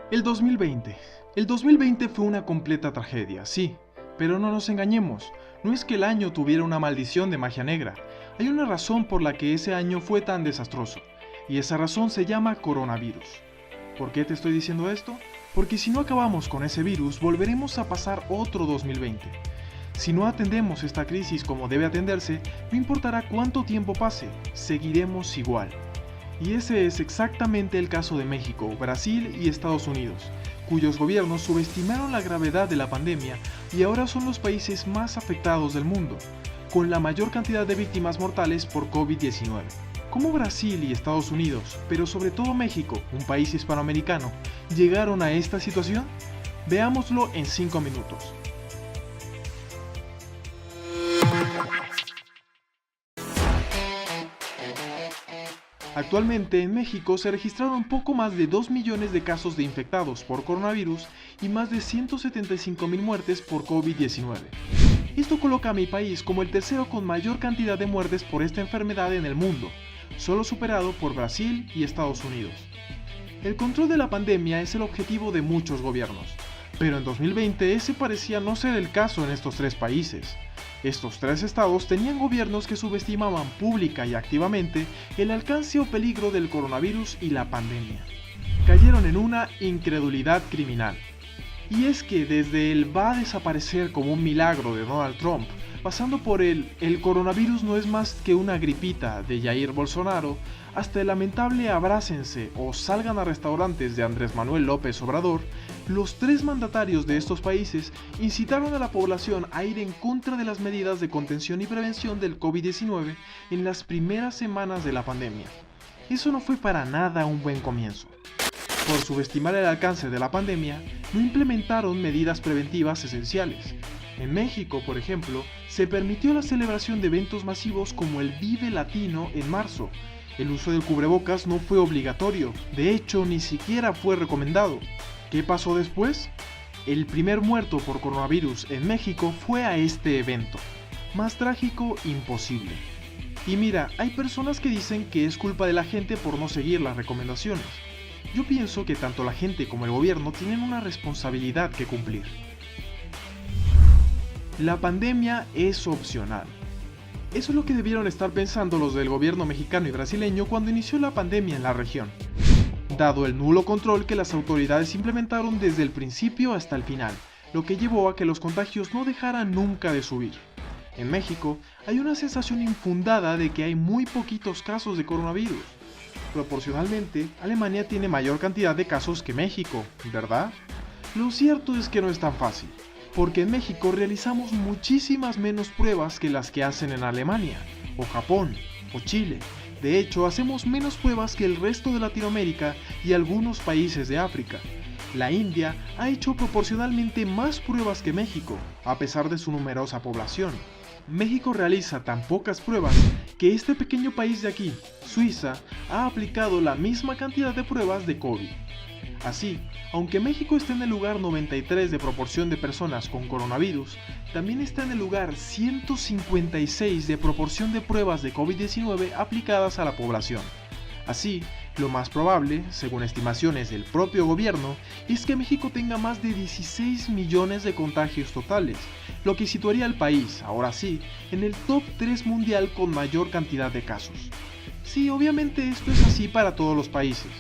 El 2020. El 2020 fue una completa tragedia, sí, pero no nos engañemos, no es que el año tuviera una maldición de magia negra, hay una razón por la que ese año fue tan desastroso, y esa razón se llama coronavirus. ¿Por qué te estoy diciendo esto? Porque si no acabamos con ese virus, volveremos a pasar otro 2020. Si no atendemos esta crisis como debe atenderse, no importará cuánto tiempo pase, seguiremos igual. Y ese es exactamente el caso de México, Brasil y Estados Unidos, cuyos gobiernos subestimaron la gravedad de la pandemia y ahora son los países más afectados del mundo, con la mayor cantidad de víctimas mortales por COVID-19. ¿Cómo Brasil y Estados Unidos, pero sobre todo México, un país hispanoamericano, llegaron a esta situación? Veámoslo en 5 minutos. Actualmente en México se registraron poco más de 2 millones de casos de infectados por coronavirus y más de 175,000 muertes por COVID-19. Esto coloca a mi país como el tercero con mayor cantidad de muertes por esta enfermedad en el mundo, solo superado por Brasil y Estados Unidos. El control de la pandemia es el objetivo de muchos gobiernos, pero en 2020 ese parecía no ser el caso en estos tres países. Estos tres estados tenían gobiernos que subestimaban pública y activamente el alcance o peligro del coronavirus y la pandemia. Cayeron en una incredulidad criminal. Y es que desde el va a desaparecer como un milagro de Donald Trump, pasando por el coronavirus no es más que una gripita de Jair Bolsonaro, hasta el lamentable abrácense o salgan a restaurantes de Andrés Manuel López Obrador, los tres mandatarios de estos países incitaron a la población a ir en contra de las medidas de contención y prevención del COVID-19 en las primeras semanas de la pandemia. Eso no fue para nada un buen comienzo. Por subestimar el alcance de la pandemia, no implementaron medidas preventivas esenciales. En México, por ejemplo, se permitió la celebración de eventos masivos como el Vive Latino en marzo. El uso del cubrebocas no fue obligatorio, de hecho ni siquiera fue recomendado. ¿Qué pasó después? El primer muerto por coronavirus en México fue a este evento. Más trágico, imposible. Y mira, hay personas que dicen que es culpa de la gente por no seguir las recomendaciones. Yo pienso que tanto la gente como el gobierno tienen una responsabilidad que cumplir. La pandemia es opcional. Eso es lo que debieron estar pensando los del gobierno mexicano y brasileño cuando inició la pandemia en la región, dado el nulo control que las autoridades implementaron desde el principio hasta el final, lo que llevó a que los contagios no dejaran nunca de subir. En México hay una sensación infundada de que hay muy poquitos casos de coronavirus. Proporcionalmente, Alemania tiene mayor cantidad de casos que México, ¿verdad? Lo cierto es que no es tan fácil, porque en México realizamos muchísimas menos pruebas que las que hacen en Alemania, o Japón, o Chile. De hecho, hacemos menos pruebas que el resto de Latinoamérica y algunos países de África. La India ha hecho proporcionalmente más pruebas que México, a pesar de su numerosa población. México realiza tan pocas pruebas que este pequeño país de aquí, Suiza, ha aplicado la misma cantidad de pruebas de COVID. Así, aunque México está en el lugar 93 de proporción de personas con coronavirus, también está en el lugar 156 de proporción de pruebas de COVID-19 aplicadas a la población. Así, lo más probable, según estimaciones del propio gobierno, es que México tenga más de 16 millones de contagios totales, lo que situaría al país, ahora sí, en el top 3 mundial con mayor cantidad de casos. Sí, obviamente esto es así para todos los países.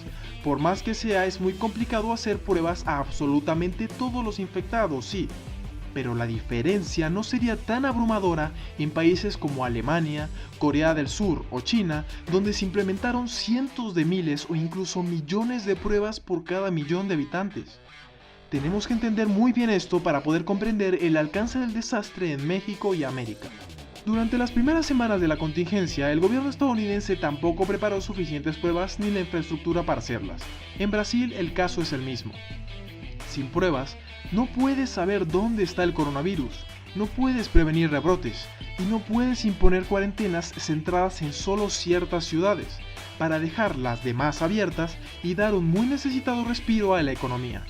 Por más que sea, es muy complicado hacer pruebas a absolutamente todos los infectados, sí. Pero la diferencia no sería tan abrumadora en países como Alemania, Corea del Sur o China, donde se implementaron cientos de miles o incluso millones de pruebas por cada millón de habitantes. Tenemos que entender muy bien esto para poder comprender el alcance del desastre en México y América. Durante las primeras semanas de la contingencia, el gobierno estadounidense tampoco preparó suficientes pruebas ni la infraestructura para hacerlas. En Brasil el caso es el mismo. Sin pruebas, no puedes saber dónde está el coronavirus, no puedes prevenir rebrotes y no puedes imponer cuarentenas centradas en solo ciertas ciudades, para dejar las demás abiertas y dar un muy necesitado respiro a la economía.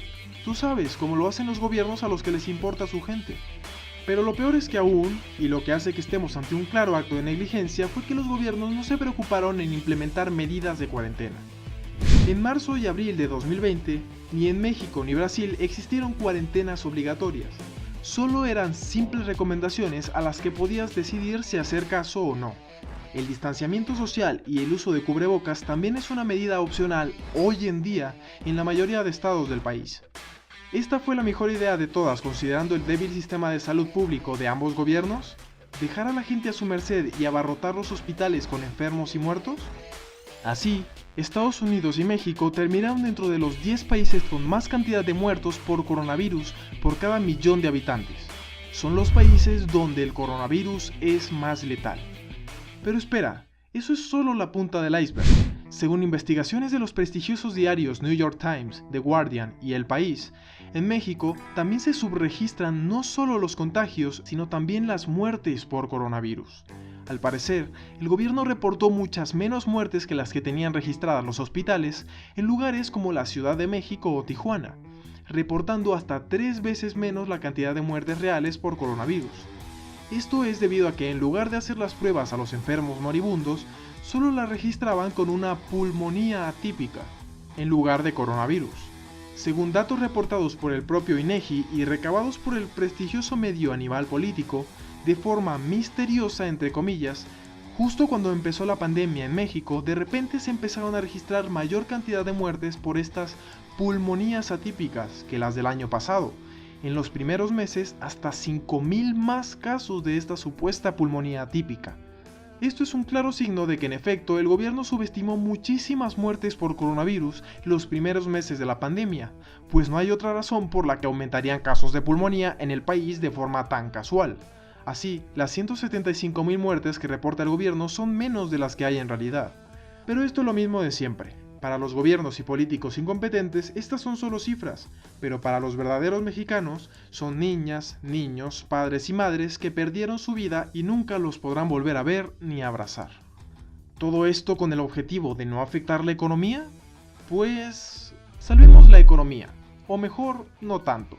Tú sabes cómo lo hacen los gobiernos a los que les importa su gente. Pero lo peor es que aún, y lo que hace que estemos ante un claro acto de negligencia, fue que los gobiernos no se preocuparon en implementar medidas de cuarentena. En marzo y abril de 2020, ni en México ni Brasil existieron cuarentenas obligatorias. Solo eran simples recomendaciones a las que podías decidir si hacer caso o no. El distanciamiento social y el uso de cubrebocas también es una medida opcional hoy en día en la mayoría de estados del país. ¿Esta fue la mejor idea de todas considerando el débil sistema de salud público de ambos gobiernos? ¿Dejar a la gente a su merced y abarrotar los hospitales con enfermos y muertos? Así, Estados Unidos y México terminaron dentro de los 10 países con más cantidad de muertos por coronavirus por cada millón de habitantes. Son los países donde el coronavirus es más letal. Pero espera, eso es solo la punta del iceberg. Según investigaciones de los prestigiosos diarios New York Times, The Guardian y El País, en México también se subregistran no solo los contagios, sino también las muertes por coronavirus. Al parecer, el gobierno reportó muchas menos muertes que las que tenían registradas los hospitales en lugares como la Ciudad de México o Tijuana, reportando hasta 3 veces menos la cantidad de muertes reales por coronavirus. Esto es debido a que en lugar de hacer las pruebas a los enfermos moribundos, solo las registraban con una pulmonía atípica, en lugar de coronavirus. Según datos reportados por el propio INEGI y recabados por el prestigioso medio Animal Político, de forma misteriosa entre comillas, justo cuando empezó la pandemia en México, de repente se empezaron a registrar mayor cantidad de muertes por estas pulmonías atípicas que las del año pasado. En los primeros meses, hasta 5,000 más casos de esta supuesta pulmonía atípica. Esto es un claro signo de que en efecto el gobierno subestimó muchísimas muertes por coronavirus los primeros meses de la pandemia, pues no hay otra razón por la que aumentarían casos de pulmonía en el país de forma tan casual. Así, las 175,000 muertes que reporta el gobierno son menos de las que hay en realidad. Pero esto es lo mismo de siempre. Para los gobiernos y políticos incompetentes, estas son solo cifras, pero para los verdaderos mexicanos, son niñas, niños, padres y madres que perdieron su vida y nunca los podrán volver a ver ni abrazar. ¿Todo esto con el objetivo de no afectar la economía? Pues salvemos la economía, o mejor, no tanto.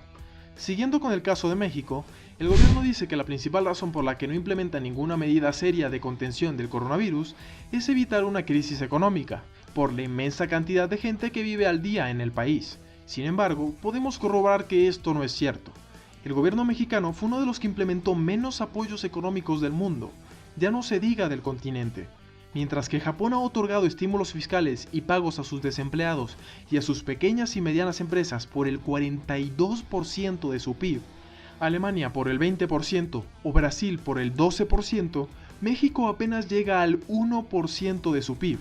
Siguiendo con el caso de México, el gobierno dice que la principal razón por la que no implementa ninguna medida seria de contención del coronavirus es evitar una crisis económica, por la inmensa cantidad de gente que vive al día en el país. Sin embargo, podemos corroborar que esto no es cierto. El gobierno mexicano fue uno de los que implementó menos apoyos económicos del mundo, ya no se diga del continente. Mientras que Japón ha otorgado estímulos fiscales y pagos a sus desempleados y a sus pequeñas y medianas empresas por el 42% de su PIB, Alemania por el 20% o Brasil por el 12%, México apenas llega al 1% de su PIB.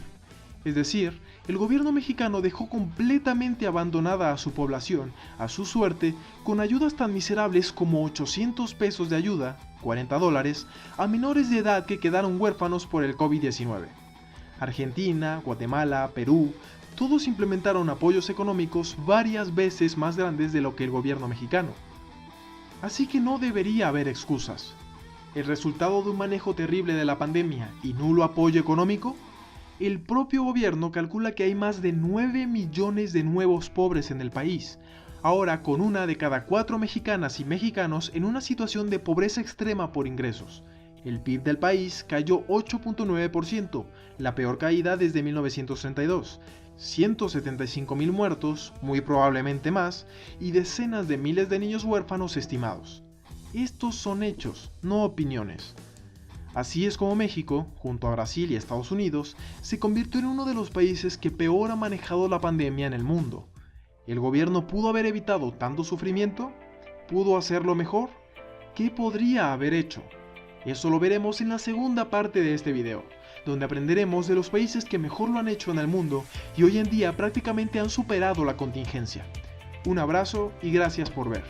Es decir, el gobierno mexicano dejó completamente abandonada a su población, a su suerte, con ayudas tan miserables como 800 pesos de ayuda, $40, a menores de edad que quedaron huérfanos por el COVID-19. Argentina, Guatemala, Perú, todos implementaron apoyos económicos varias veces más grandes de lo que el gobierno mexicano. Así que no debería haber excusas. ¿El resultado de un manejo terrible de la pandemia y nulo apoyo económico? El propio gobierno calcula que hay más de 9 millones de nuevos pobres en el país, ahora con 1 de cada 4 mexicanas y mexicanos en una situación de pobreza extrema por ingresos. El PIB del país cayó 8.9%, la peor caída desde 1932, 175,000 muertos, muy probablemente más, y decenas de miles de niños huérfanos estimados. Estos son hechos, no opiniones. Así es como México, junto a Brasil y Estados Unidos, se convirtió en uno de los países que peor ha manejado la pandemia en el mundo. ¿El gobierno pudo haber evitado tanto sufrimiento? ¿Pudo hacerlo mejor? ¿Qué podría haber hecho? Eso lo veremos en la segunda parte de este video, donde aprenderemos de los países que mejor lo han hecho en el mundo y hoy en día prácticamente han superado la contingencia. Un abrazo y gracias por ver.